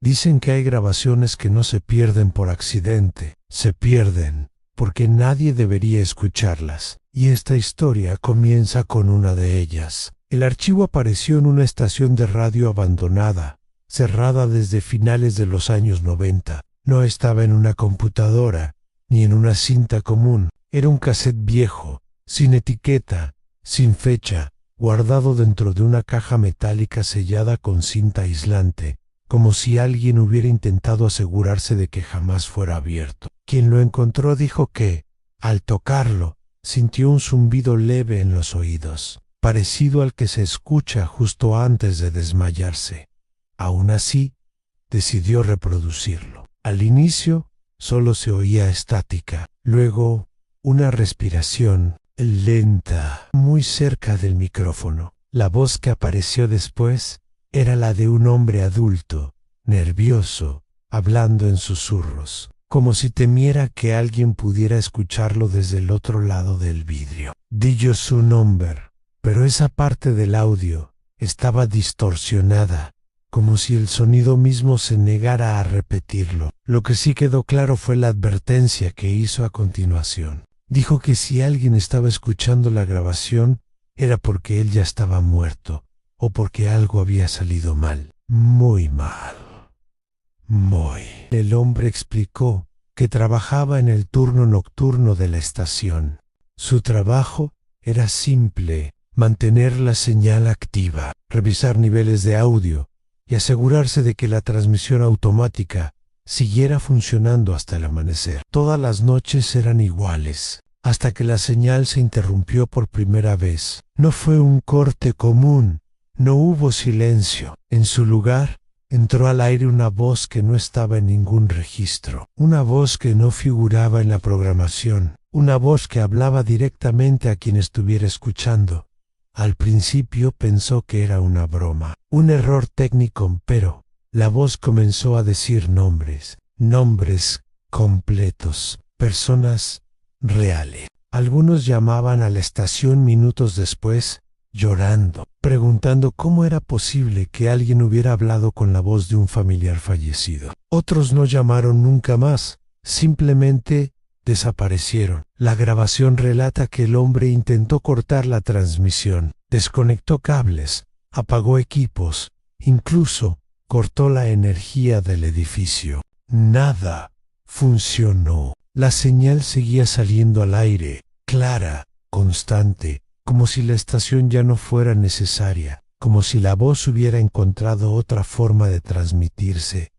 Dicen que hay grabaciones que no se pierden por accidente, se pierden porque nadie debería escucharlas. Y esta historia comienza con una de ellas. El archivo apareció en una estación de radio abandonada, cerrada desde finales de los años 90. No estaba en una computadora, ni en una cinta común. Era un cassette viejo, sin etiqueta, sin fecha, guardado dentro de una caja metálica sellada con cinta aislante, como si alguien hubiera intentado asegurarse de que jamás fuera abierto. Quien lo encontró dijo que, al tocarlo, sintió un zumbido leve en los oídos, parecido al que se escucha justo antes de desmayarse. Aún así, decidió reproducirlo. Al inicio, solo se oía estática, luego una respiración lenta, muy cerca del micrófono. La voz que apareció después era la de un hombre adulto, nervioso, hablando en susurros, como si temiera que alguien pudiera escucharlo desde el otro lado del vidrio. Dijo su nombre, pero esa parte del audio estaba distorsionada, como si el sonido mismo se negara a repetirlo. Lo que sí quedó claro fue la advertencia que hizo a continuación. Dijo que si alguien estaba escuchando la grabación era porque él ya estaba muerto o porque algo había salido mal. Muy mal. Muy. El hombre explicó que trabajaba en el turno nocturno de la estación. Su trabajo era simple: mantener la señal activa, revisar niveles de audio y asegurarse de que la transmisión automática siguiera funcionando hasta el amanecer. Todas las noches eran iguales, hasta que la señal se interrumpió por primera vez. No fue un corte común, no hubo silencio. En su lugar, entró al aire una voz que no estaba en ningún registro, una voz que no figuraba en la programación, una voz que hablaba directamente a quien estuviera escuchando. Al principio pensó que era una broma, un error técnico, pero la voz comenzó a decir nombres completos, personas reales. Algunos llamaban a la estación minutos después, llorando, preguntando cómo era posible que alguien hubiera hablado con la voz de un familiar fallecido. Otros no llamaron nunca más, simplemente desaparecieron. La grabación relata que el hombre intentó cortar la transmisión, desconectó cables, apagó equipos, incluso cortó la energía del edificio. Nada funcionó. La señal seguía saliendo al aire, clara, constante, como si la estación ya no fuera necesaria, como si la voz hubiera encontrado otra forma de transmitirse.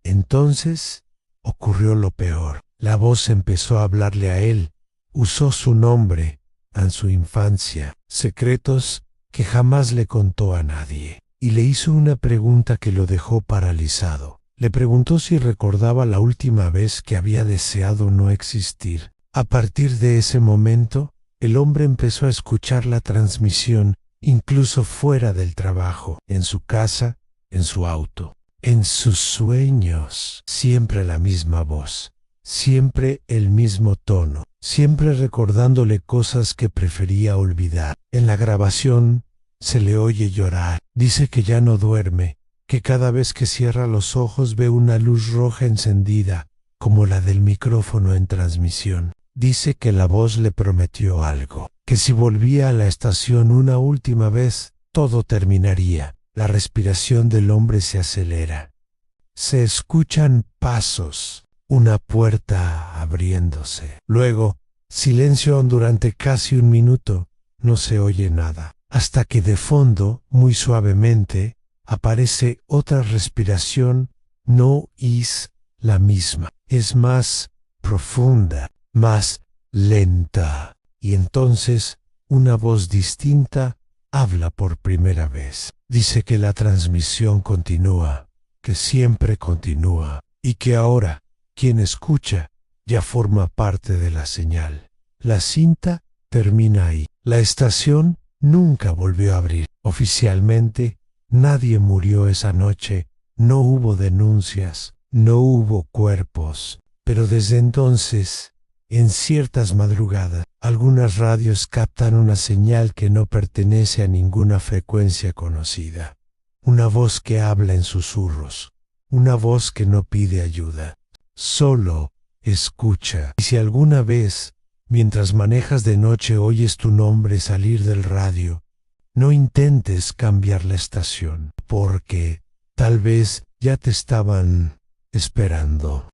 Entonces ocurrió lo peor. La voz empezó a hablarle a él, usó su nombre, en su infancia, secretos que jamás le contó a nadie, y le hizo una pregunta que lo dejó paralizado. Le preguntó si recordaba la última vez que había deseado no existir. A partir de ese momento, el hombre empezó a escuchar la transmisión, incluso fuera del trabajo, en su casa, en su auto, en sus sueños. Siempre la misma voz, siempre el mismo tono, siempre recordándole cosas que prefería olvidar. En la grabación se le oye llorar. Dice que ya no duerme, que cada vez que cierra los ojos ve una luz roja encendida, como la del micrófono en transmisión. Dice que la voz le prometió algo, que si volvía a la estación una última vez, todo terminaría. La respiración del hombre se acelera. Se escuchan pasos, una puerta abriéndose. Luego, silencio durante casi un minuto. No se oye nada, hasta que de fondo, muy suavemente, aparece otra respiración. No es la misma, es más profunda, más lenta. Y entonces una voz distinta habla por primera vez. Dice que la transmisión continúa, que siempre continúa, y que ahora quien escucha ya forma parte de la señal. La cinta termina ahí. La estación nunca volvió a abrir. Oficialmente, nadie murió esa noche, no hubo denuncias, no hubo cuerpos, pero desde entonces, en ciertas madrugadas, algunas radios captan una señal que no pertenece a ninguna frecuencia conocida. Una voz que habla en susurros, una voz que no pide ayuda, solo escucha. Y si alguna vez, mientras manejas de noche, oyes tu nombre salir del radio, no intentes cambiar la estación, porque tal vez ya te estaban esperando.